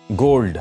Gold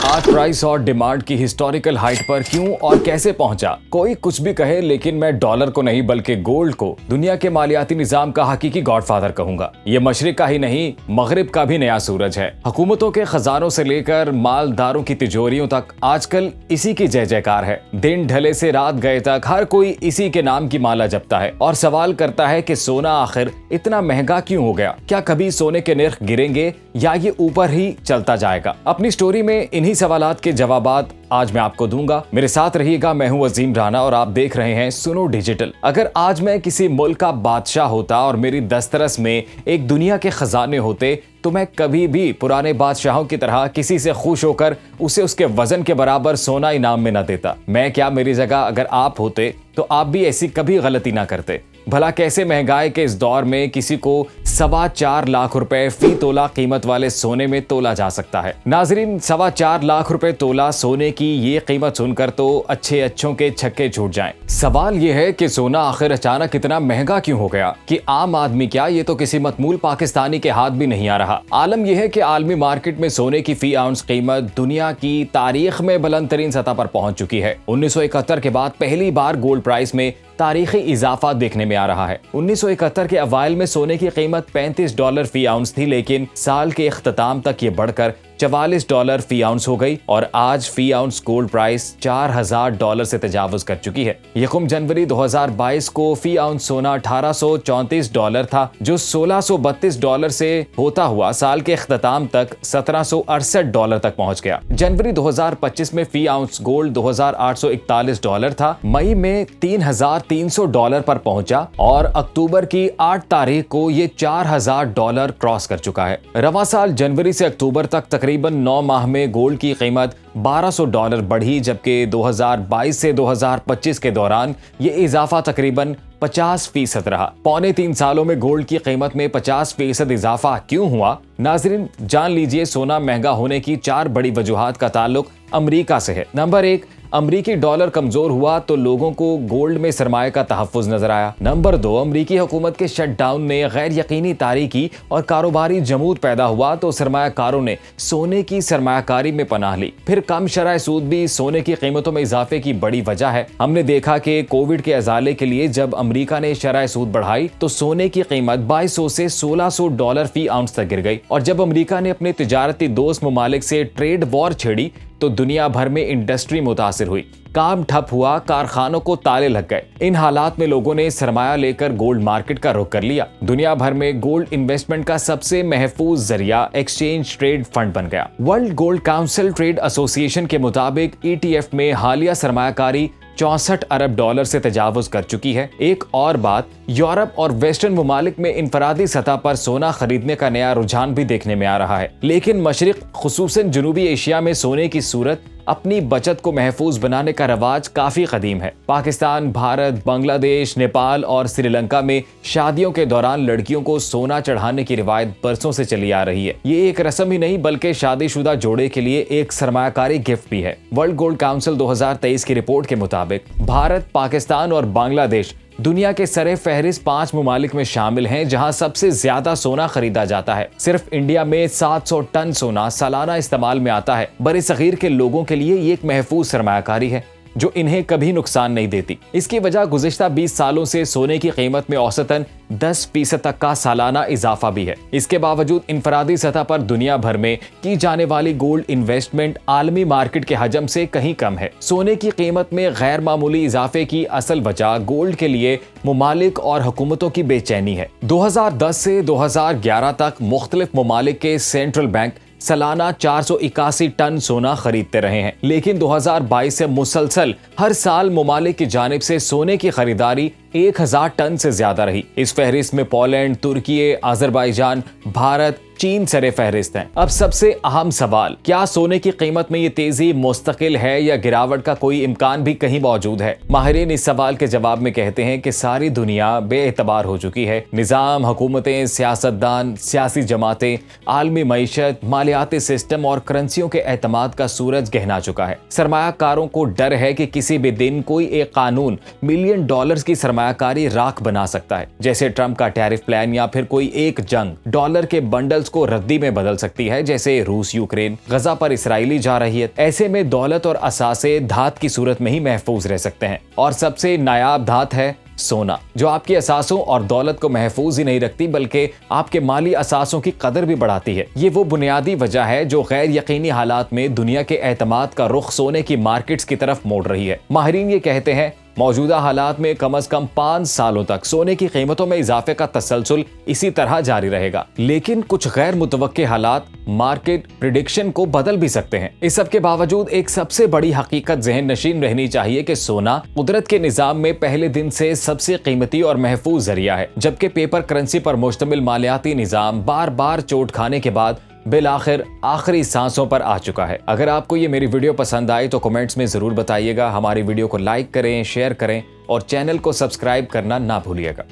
आज price और demand की हिस्टोरिकल हाइट पर क्यों और कैसे पहुंचा? कोई कुछ भी कहे, लेकिन मैं डॉलर को नहीं बल्कि गोल्ड को दुनिया के मालियाती निजाम का हकीकी गॉडफादर कहूंगा। ये मशरिक का ही नहीं, मगरिब का भी नया सूरज है। हुकूमतों के खजानों से लेकर मालदारों की तिजोरियों तक आजकल इसी की जय जयकार है। दिन ढले से रात गए तक हर कोई इसी के नाम की माला जपता है और सवाल करता है कि सोना आखिर इतना महंगा क्यों हो गया? क्या कभी सोने के नर्ख गिरेंगे या ये ऊपर ही चलता जाएगा? अपनी स्टोरी में इन्हीं सवालात के जवाबात आज मैं आपको दूंगा। मेरे साथ रहिएगा। मैं हूं अजीम राना और आप देख रहे हैं सुनो डिजिटल। अगर आज मैं किसी मुल्क का बादशाह होता और मेरी दस्तरस में एक दुनिया के खजाने होते, तो मैं कभी भी पुराने बादशाहों की तरह किसी से खुश होकर उसे उसके वजन के बराबर सोना इनाम में न देता। मैं क्या, मेरी जगह अगर आप होते तो आप भी ऐसी कभी गलती ना करते। भला कैसे महंगाई के इस दौर में किसी को 4.25 लाख रुपए फी तोला कीमत वाले सोने में तोला जा सकता है? नाजरीन, 4.25 लाख रुपए तोला सोने की ये कीमत सुनकर तो अच्छों के छक्के छूट जाएं। सवाल ये है कि सोना आखिर अचानक इतना महंगा क्यों हो गया कि आम आदमी क्या, ये तो किसी मतमूल पाकिस्तानी के हाथ भी नहीं आ रहा। आलम यह है कि आलमी मार्केट में सोने की फी आउंस कीमत दुनिया की तारीख में बुलंद तरीन सतह पर पहुंच चुकी है। 1971 के बाद पहली बार गोल्ड प्राइस में तारीखी इजाफा देखने में आ रहा है। 1971 के अवाइल में सोने की कीमत $35 फी आउंस थी, लेकिन साल के इख्तिताम तक ये बढ़कर $44 फी आउंस हो गई और आज फी आउंस गोल्ड प्राइस $4000 से तजावुज कर चुकी है। यकम जनवरी 2022 को फी आउंस सोना $1834 था, जो $1632 से होता हुआ साल के इख्तिताम तक $1768 तक पहुंच गया। जनवरी 2025 में फी आउंस गोल्ड $2841 था, मई में $3300 पर पहुंचा और अक्टूबर की 8 तारीख को ये $4000 क्रॉस कर चुका है। रवां साल जनवरी से अक्टूबर तक तकरीबन 9 माह में गोल्ड की कीमत $1200 बढ़ी, जबकि 2022 से 2025 के दौरान ये इजाफा तकरीबन 50% रहा। पौने 3 सालों में गोल्ड की कीमत में 50% इजाफा क्यों हुआ? नाजरीन, जान लीजिए। सोना महंगा होने की 4 बड़ी वजूहात का ताल्लुक अमेरिका से है। नंबर 1, अमरीकी डॉलर कमजोर हुआ तो लोगों को गोल्ड में सरमाए का तहफ्फुज नजर आया। नंबर 2, अमरीकी हुकूमत के शटडाउन ने गैर यकीनी तारीकी और कारोबारी जमूद पैदा हुआ तो सरमायाकारों ने सोने की सरमायाकारी में पनाह ली। फिर कम शरह सूद भी सोने की कीमतों में इजाफे की बड़ी वजह है। हमने देखा कि कोविड के अजाले के लिए जब अमरीका ने शरह सूद बढ़ाई तो सोने की कीमत $2200 से $1600 फी आउंस तक गिर गई। और जब अमरीका ने अपने तिजारती दोस्त ममालिक से ट्रेड वॉर छेड़ी तो दुनिया भर में इंडस्ट्री मुतासिर हुई, काम ठप हुआ, कारखानों को ताले लग गए। इन हालात में लोगों ने सरमाया लेकर गोल्ड मार्केट का रुख कर लिया। दुनिया भर में गोल्ड इन्वेस्टमेंट का सबसे महफूज जरिया एक्सचेंज ट्रेड फंड बन गया। World gold council trade association के मुताबिक ETF में हालिया सरमायाकारी $64 अरब से तजावुज कर चुकी है। एक और बात, यूरोप और वेस्टर्न ममालिक में इनफरादी सतह पर सोना खरीदने का नया रुझान भी देखने में आ रहा है, लेकिन मशरिक खुसूसन जनूबी एशिया में सोने की सूरत अपनी बचत को महफूज बनाने का रवाज काफी कदीम है। पाकिस्तान, भारत, बांग्लादेश, नेपाल और श्रीलंका में शादियों के दौरान लड़कियों को सोना चढ़ाने की रिवायत बरसों से चली आ रही है। ये एक रस्म ही नहीं बल्कि शादीशुदा जोड़े के लिए एक सरमायाकारी गिफ्ट भी है। वर्ल्ड गोल्ड काउंसिल 2023 की रिपोर्ट के मुताबिक भारत, पाकिस्तान और बांग्लादेश दुनिया के सरे फहरिस्त 5 ममालिक में शामिल हैं जहां सबसे ज्यादा सोना खरीदा जाता है। सिर्फ इंडिया में 700 टन सोना सालाना इस्तेमाल में आता है। बड़े सगीर के लोगों के लिए ये एक महफूज सरमायाकारी है जो इन्हें कभी नुकसान नहीं देती। इसकी वजह गुज़िश्ता 20 सालों से सोने की कीमत में औसतन 10% तक का सालाना इजाफा भी है। इसके बावजूद इनफरादी सतह पर दुनिया भर में की जाने वाली गोल्ड इन्वेस्टमेंट आलमी मार्केट के हजम से कहीं कम है। सोने की कीमत में गैर मामूली इजाफे की असल वजह गोल्ड के लिए ममालिक और हुकूमतों की बेचैनी है। 2010 से 2011 तक मुख्तलिफ ममालिक के सेंट्रल बैंक सालाना 481 टन सोना खरीदते रहे हैं, लेकिन 2022 से मुसलसल हर साल ममालिक की जानिब से सोने की खरीदारी 1000 टन से ज्यादा रही। इस फहरिस्त में पोलैंड, तुर्की, अजरबैजान, भारत, चीन सरे फहरिस्त हैं। अब सबसे अहम सवाल, क्या सोने की कीमत में ये तेजी मुस्तकिल है या गिरावट का कोई इम्कान भी कहीं मौजूद है? माहिरीन इस सवाल के जवाब में कहते हैं कि सारी दुनिया बेएतबार हो चुकी है। निजाम, हुकूमतें, सियासतदान, सियासी जमातें, आलमी मईशत, मालियाती सिस्टम और करेंसियों के एतमाद का सूरज गहना चुका है। सरमायाकारों को डर है कि किसी भी दिन कोई एक कानून $1 मिलियन की सरमाया सरमायाकारी राख बना सकता है। जैसे ट्रंप का टैरिफ प्लान या फिर कोई एक जंग डॉलर के बंडल्स को रद्दी में बदल सकती है, जैसे रूस यूक्रेन, गजा पर इसराइली जारहियत। ऐसे में दौलत और असासे धात की सूरत में ही महफूज रह सकते हैं। और सबसे नायाब धात है सोना, जो आपके असासों और दौलत को महफूज ही नहीं रखती बल्कि आपके माली असासों की कदर भी बढ़ाती है। ये वो बुनियादी वजह है जो गैर यकीनी हालात में दुनिया के एतमाद का रुख सोने की मार्केट्स की तरफ मोड़ रही है। माहिरीन ये कहते हैं मौजूदा हालात में कम से कम 5 सालों तक सोने की कीमतों में इजाफे का तसलसल इसी तरह जारी रहेगा। लेकिन कुछ गैर मुतवक्के हालात मार्केट प्रिडिक्शन को बदल भी सकते हैं। इस सब के बावजूद एक सबसे बड़ी हकीकत ज़हन नशीन रहनी चाहिए कि सोना कुदरत के निज़ाम में पहले दिन से सबसे कीमती और महफूज जरिया है, जबकि पेपर करेंसी पर मुश्तमिल मालियाती निज़ाम बार बार चोट खाने के बाद बिलाखिर आखिरी सांसों पर आ चुका है। अगर आपको ये मेरी वीडियो पसंद आई तो कमेंट्स में ज़रूर बताइएगा। हमारी वीडियो को लाइक करें, शेयर करें और चैनल को सब्सक्राइब करना ना भूलिएगा।